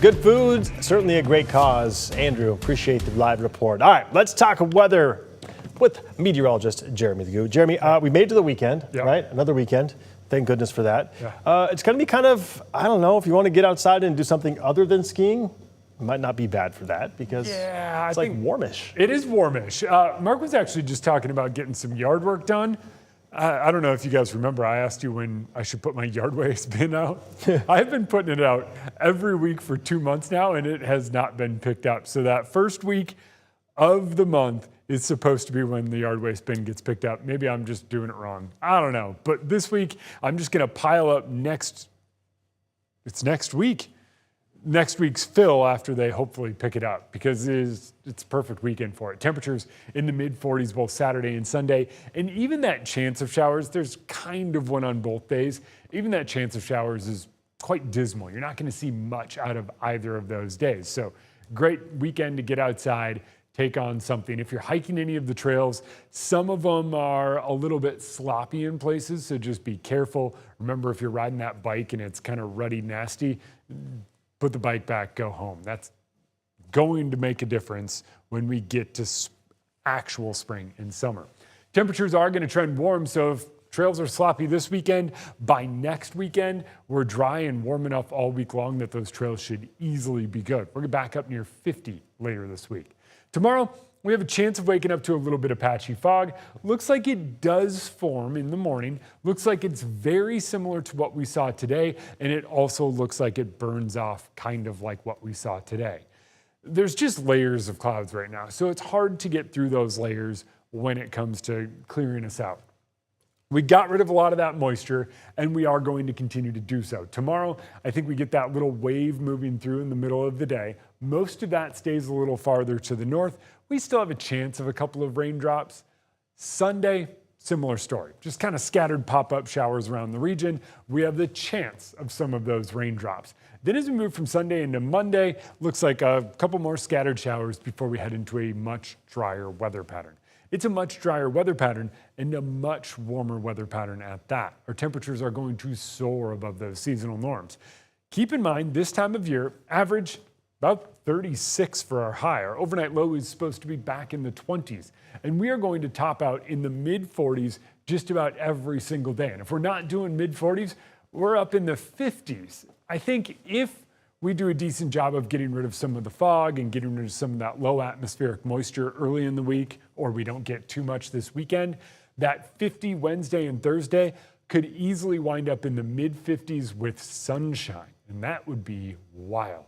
Good foods, certainly a great cause. Andrew, appreciate the live report. All right, let's talk weather with meteorologist Jeremy Legoo. Jeremy, we made it to the weekend, right? Another weekend. Thank goodness for that. It's going to be kind of, I don't know, if you want to get outside and do something other than skiing, it might not be bad for that because it's like warmish. It is warmish. Mark was actually just talking about getting some yard work done. I don't know if you guys remember, I asked you when I should put my yard waste bin out. I've been putting it out every week for 2 months now, and it has not been picked up. So that first week of the month is supposed to be when the yard waste bin gets picked up. Maybe I'm just doing it wrong. I don't know. But this week, I'm just going to pile up next week's fill after they hopefully pick it up, because it's a perfect weekend for it. Temperatures in the mid-40s both Saturday and Sunday, and even that chance of showers, there's kind of one on both days. Even that chance of showers is quite dismal. You're not going to see much out of either of those days. So great weekend to get outside, take on something. If you're hiking any of the trails, some of them are a little bit sloppy in places, so just be careful. Remember, if you're riding that bike and it's kind of ruddy, nasty, put the bike back, go home. That's going to make a difference when we get to actual spring and summer. Temperatures are going to trend warm, so if trails are sloppy this weekend, by next weekend, we're dry and warm enough all week long that those trails should easily be good. We're back up near 50 later this week. Tomorrow, we have a chance of waking up to a little bit of patchy fog. Looks like it does form in the morning. Looks like it's very similar to what we saw today, and it also looks like it burns off kind of like what we saw today. There's just layers of clouds right now, so it's hard to get through those layers when it comes to clearing us out. We got rid of a lot of that moisture, and we are going to continue to do so. Tomorrow, I think we get that little wave moving through in the middle of the day. Most of that stays a little farther to the north. We still have a chance of a couple of raindrops. Sunday, similar story. Just kind of scattered pop-up showers around the region. We have the chance of some of those raindrops. Then as we move from Sunday into Monday, looks like a couple more scattered showers before we head into a much drier weather pattern. It's a much drier weather pattern and a much warmer weather pattern at that. Our temperatures are going to soar above those seasonal norms. Keep in mind, this time of year, average about 36 for our high. Our overnight low is supposed to be back in the 20s. And we are going to top out in the mid-40s just about every single day. And if we're not doing mid-40s, we're up in the 50s. I think if we do a decent job of getting rid of some of the fog and getting rid of some of that low atmospheric moisture early in the week, or we don't get too much this weekend, that 50 Wednesday and Thursday could easily wind up in the mid-50s with sunshine. And that would be wild.